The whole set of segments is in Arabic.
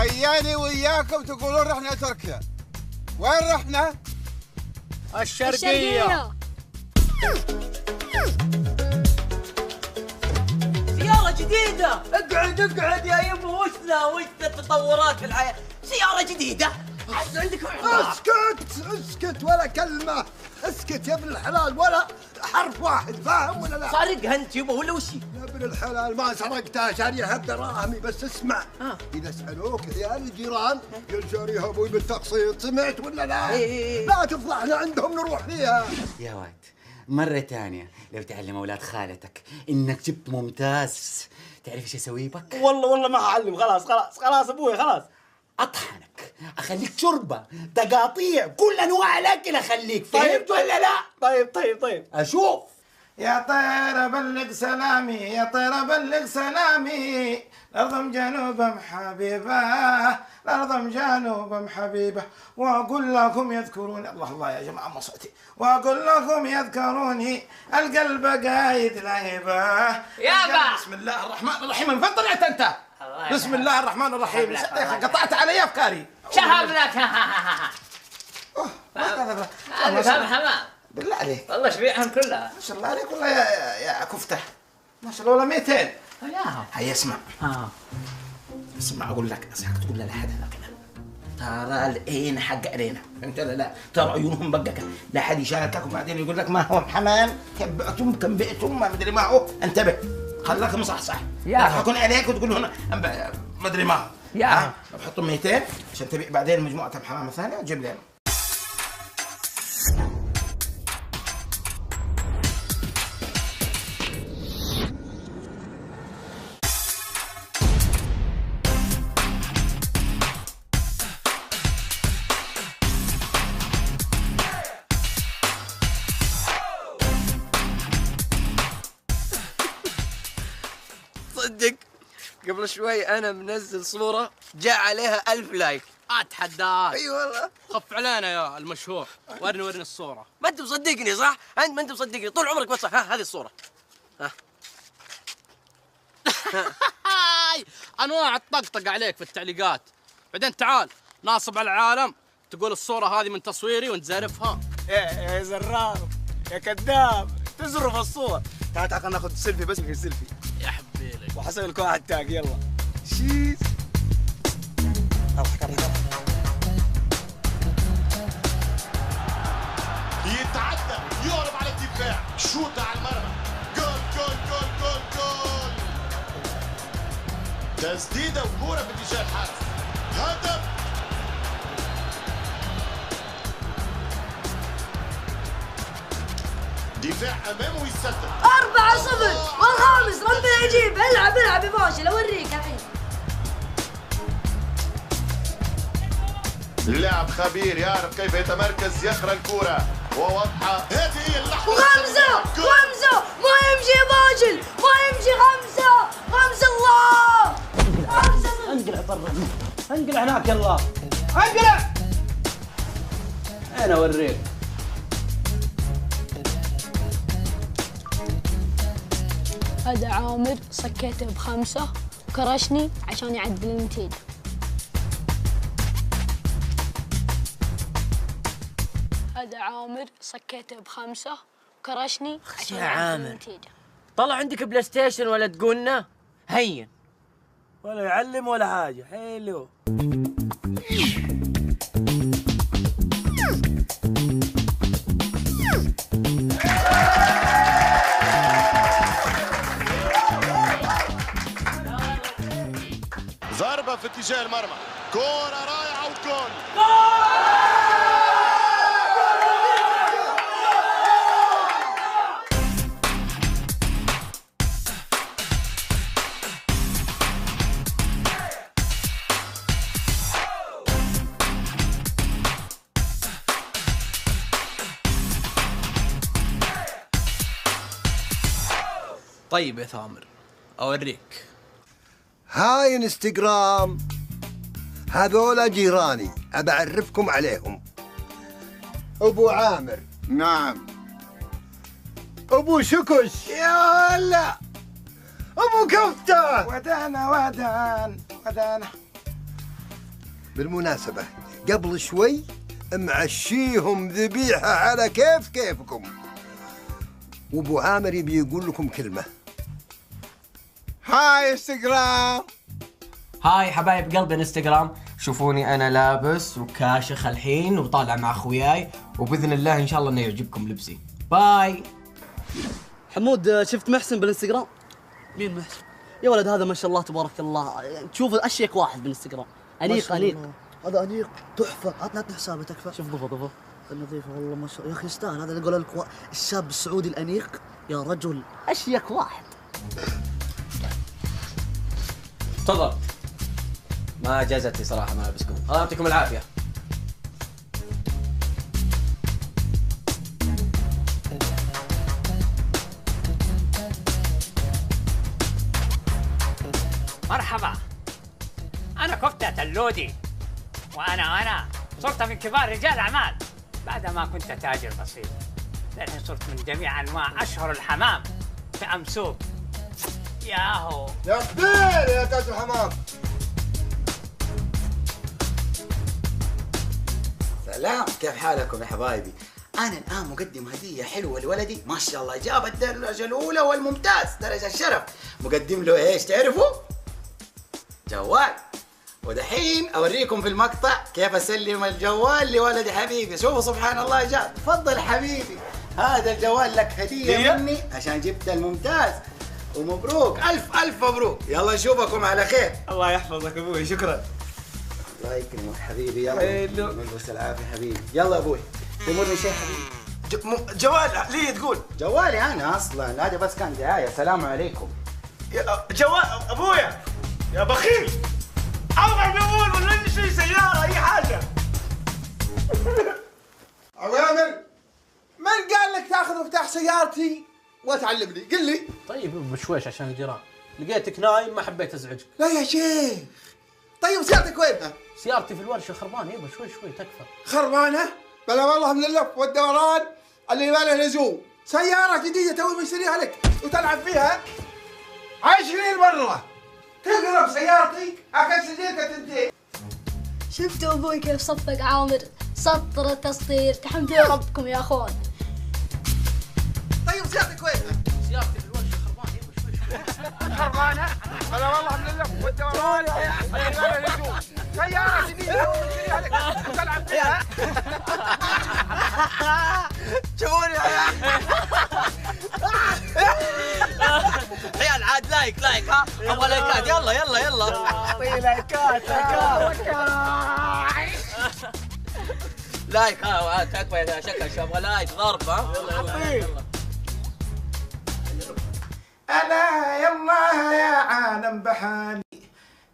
وياني وياكم تقولون رحنا تركيا. وين رحنا؟ الشرقية. سيارة جديدة. اقعد يا يبا. وش التطورات في الحياة؟ سيارة جديدة. عندك اسكت ولا كلمة. اسكت يا ابن الحلال، ولا حرف واحد، فاهم ولا لا؟ سارقها انت يبا ولا وشي؟ يا ابن الحلال ما سرقتها، شاريها بدراهمي. بس اسمع، اذا سالوك عيال الجيران قل شاريها ابوي بالتقسيط. سمعت ولا لا؟ لا تفضحنا عندهم نروح فيها. يا واد مرة تانية لو تعلم أولاد خالتك إنك جبت ممتاز، تعرف إيش أسوي بك؟ والله ما هعلم. خلاص أبوي خلاص. أطحنك، أخليك شوربة، تقاطيع، كل أنواع الأكل أخليك. فهمت ولا لا؟ طيب. أشوف. يا طير بلغ سلامي، يا طير بلغ سلامي، الأرض جنوبا حبيبة، الأرض جنوبا حبيبة، وأقول لكم يذكروني. الله يا جماعة ما صوتي. وأقول لكم يذكروني، القلب قايد لهيبة. يابا بسم الله الرحمن الرحيم. من فين طلعت أنت؟ بسم الله الرحمن الرحيم. قطعت علي أفكاري. شهر لك. هذا حمام بالله عليك. والله شبيعهم كلها. ما شاء الله عليك والله يا كفتة. ما شاء الله والله 200. يا هيا اسمع. اسمع اقول لك، انصحك تقول لا لحد هذاك. ترى العين حق علينا، فهمت ولا لا؟ ترى عيونهم بقكه، لا حد يشاركك وبعدين يقول لك ما هو حمام كم بئتم ما مدري ما هو. انتبه خليك مصحصح. يضحكون عليك وتقول هنا ما ادري ما هو. بحطهم 200 عشان تبيع بعدين مجموعه حمامه ثانيه وتجيب لنا. صدق قبل شوي انا منزل صورة جاء عليها 1000 لايك. اتحداك. اي والله. خف علينا يا المشهور. ورني الصورة. ما انت مصدقني صح؟ انت ما انت مصدقني طول عمرك بس. هذه الصورة. انواع الطقطقة عليك في التعليقات. بعدين تعال ناصب على العالم تقول الصورة هذه من تصويري ونزرفها. يا زراف يا كذاب، تزرف الصور. تعال خلينا ناخذ سيلفي بس في سيلفي. يا حبيلي وحسوي لك واحد تاج. يلا شيز. يتعدى يهرب على الدفاع، شوطة على المرمى. جول جول جول جول جول. تسديدة وكورة باتجاه الحارس. هدف. دفاع أمامه يسدد. 4-0 والخامس ربنا يجيب. العب يا فاشل اوريك الحين. لاعب خبير يعرف كيف يتمركز، يقرأ الكرة وواضحة. هذه هي اللحظة. وخمسة ما يمشي فاشل، ما يمشي. خمسة الله. انقلع برا، انقلع هناك. يلا انقلع. انا اوريك. هذا عامر صكيته ب5 وكرشني عشان يعدل النتيجة. هذا عامر صكيته ب5 وكرشني عشان يعدل النتيجة. طلع عندك بلاي ستيشن ولا تقولنا؟ هين ولا يعلم ولا حاجة. حلو. ضربة في اتجاه المرمى، كورة رائعة وجول. طيب يا ثامر اوريك. هاي انستغرام، هذولا جيراني، ابى اعرفكم عليهم. ابو عامر. نعم. ابو شكش. يا هلا. ابو كفتة. ودانا. بالمناسبة قبل شوي معشيهم ذبيحة على كيفكم، وابو عامر يبي يقول لكم كلمة. هاي انستغرام. هاي حبايب قلب انستغرام، شوفوني انا لابس وكاشخ الحين وطالع مع اخوياي، وباذن الله ان شاء الله انه يعجبكم لبسي. باي. حمود شفت محسن بالانستغرام؟ مين محسن؟ يا ولد هذا ما شاء الله تبارك الله، تشوف اشيك واحد بالانستغرام، انيق انيق. هذا انيق تحفه، عطنا حسابه تكفى. شوف ضفه نظيفه والله ما شاء الله يا اخي يستاهل. هذا اللي يقول لك الشاب السعودي الانيق يا رجل، اشيك واحد. تفضل. ما جازتني صراحه ما البسكم، الله يعطيكم العافيه. مرحبا، أنا كفتة اللودي، وأنا صرت من كبار رجال أعمال بعد ما كنت تاجر بسيط. للحين صرت من جميع أنواع أشهر الحمام في أمسوق. ياهو يا كبير يا تاج الحمام. سلام، كيف حالكم يا حبايبي؟ أنا الآن مقدم هدية حلوة لولدي، ما شاء الله جاب الدرجة الأولى والممتاز، درجة الشرف. مقدم له إيش تعرفوا؟ جوال. ودحين أوريكم في المقطع كيف أسلم الجوال لولدي حبيبي. شوفوا سبحان الله جاب. تفضل حبيبي، هذا الجوال لك هدية مني عشان جبت الممتاز، ومبروك ألف ألف مبروك. يلا نشوفكم على خير. الله يحفظك أبوي، شكرا. الله يكرمك حبيبي. يلا نلبس العافية حبيبي. يلا أبوي تمرني شيء حبيبي. جوال ليه تقول؟ جوالي أنا أصلا، هذا بس كان دعاية. السلام عليكم. جوال أبويا يا بخيل، أبغى جوال ولا شيء سيارة أي حاجة. عوامر، من قال لك تاخذ مفتاح سيارتي وتعلمني؟ قل لي. طيب بشويش عشان الجيران، لقيتك نايم ما حبيت ازعجك. لا يا شيخ. طيب سيارتك وينها؟ سيارتي في الورشه خربانه، يبا شوي تكفى. خربانه؟ بلا والله من اللف والدوران اللي ما له لزوم. سياره جديده توي بشتريها لك وتلعب فيها 20 مره. تقرب سيارتي اكل سجلتها تنتهي. شفتوا ابوي كيف صفق عامر؟ سطر التسطير، تحمدوا ربكم يا اخوان. طيب سيارتك وينها؟ سيارتي في الورشه خربانه، يبا شوي. خربانه؟ بلا والله من اللف والدوران اللي ما له لزوم. سياره جديده توي بشتريها لك وتلعب فيها. شوفوني عيال عاد لايك ها، ابغى لايكات. يلا اعطي لايكات لايك. ها تكفى يا شكل، ابغى لايك ضرب. ها يلا ألا يلا يا عالم بحالي،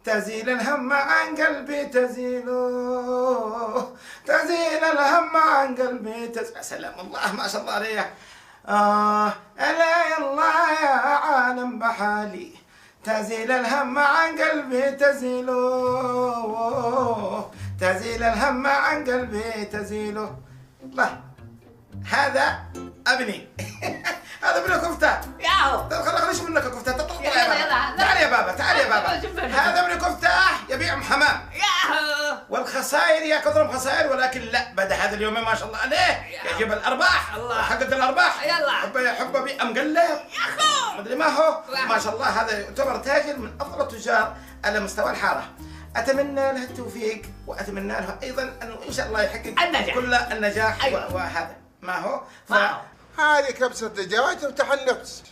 تزيل الهم عن قلبي تزيل الهم عن قلبي سلام الله ما شاء الله عليه. ألا يلا يا عالم بحالي، تزيل الهم عن قلبي تزيل الهم عن قلبي تزيله. الله هذا ابني. هذا ابن كفتة. ياهو خليش منك كفتة. تعال يا بابا هذا ابن كفتة يبيع حمام. ياهو والخسائر ياكل خسائر، ولكن لا بدا هذا اليوم ما شاء الله عليه يجيب الارباح. الله حقق الارباح. يلا حب بيئة مقلب يا اخو مدري ما هو. ما شاء الله هذا يعتبر تاجر من افضل التجار على مستوى الحاره. اتمنى له التوفيق، واتمنى له ايضا انه ان شاء الله يحقق كل النجاح. وهذا ما هو. هذه كبسة دجاج تفتح النفس،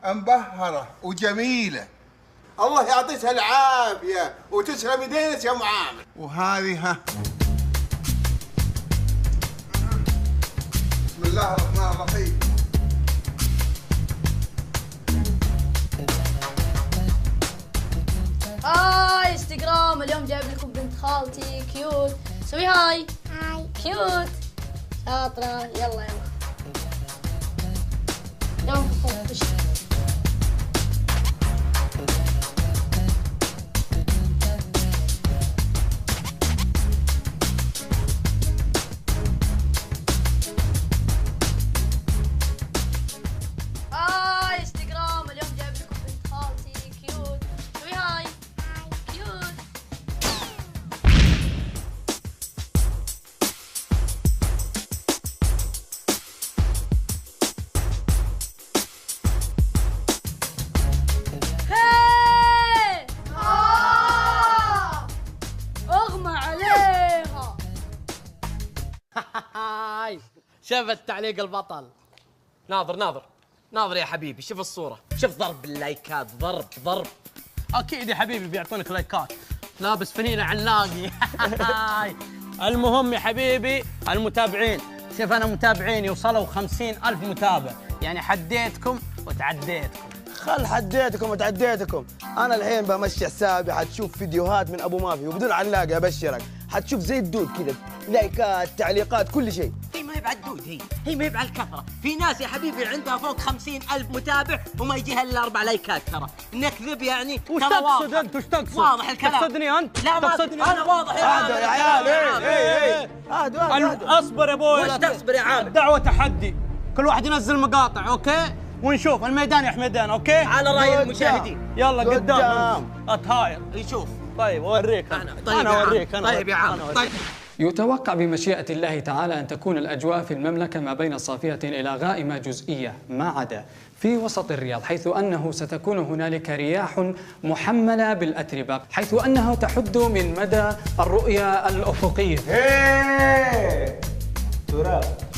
مبهرة وجميلة. الله يعطيها العافية وتسلم يدينك يا معامر. وهذه ها، بسم الله الرحمن الرحيم. هاي انستغرام، اليوم جايب لكم بنت خالتي كيوت. سوي هاي كيوت شاطرة. يلا هاي انستغرام، اليوم جايب لكم بنت خالتي كيوت. سوي هاي كيوت. شوف التعليق البطل. ناظر يا حبيبي، شوف الصورة، شوف ضرب اللايكات، ضرب. اكيد يا حبيبي بيعطونك لايكات. لابس فنينة علاقي. المهم يا حبيبي المتابعين، شوف انا متابعيني وصلوا 50,000 متابع، يعني حديتكم وتعديتكم. خل حديتكم وتعديتكم، انا الحين بمشي حسابي، حتشوف فيديوهات من ابو مافي وبدون علاقه ابشرك، حتشوف زي الدود كذا، لايكات، تعليقات، كل شيء. هي ما هي بعد دود، هي ما هي بعد الكثرة، في ناس يا حبيبي عندها فوق 50,000 متابع وما يجيها الا 4 لايكات، ترى نكذب يعني. وش تقصد انت؟ وش تقصد؟ واضح الكلام. تقصدني انت؟ لا ما تقصدني انا واضح يا عامر. يا عيال اهدوا. اصبر يا ابوي. وش تصبر يا عامر؟ الدعوة تحدي، كل واحد ينزل مقاطع، اوكي؟ ونشوف الميدان يا حميدان، اوكي؟ على راي المشاهدين. يلا قدام اتهاير. يشوف. طيب اوريك انا اوريك. طيب يا عامر. طيب. يتوقع بمشيئة الله تعالى أن تكون الأجواء في المملكة ما بين صافية إلى غائمة جزئية، ما عدا في وسط الرياض، حيث أنه ستكون هنالك رياح محملة بالأتربة، حيث أنها تحد من مدى الرؤية الأفقية. تراب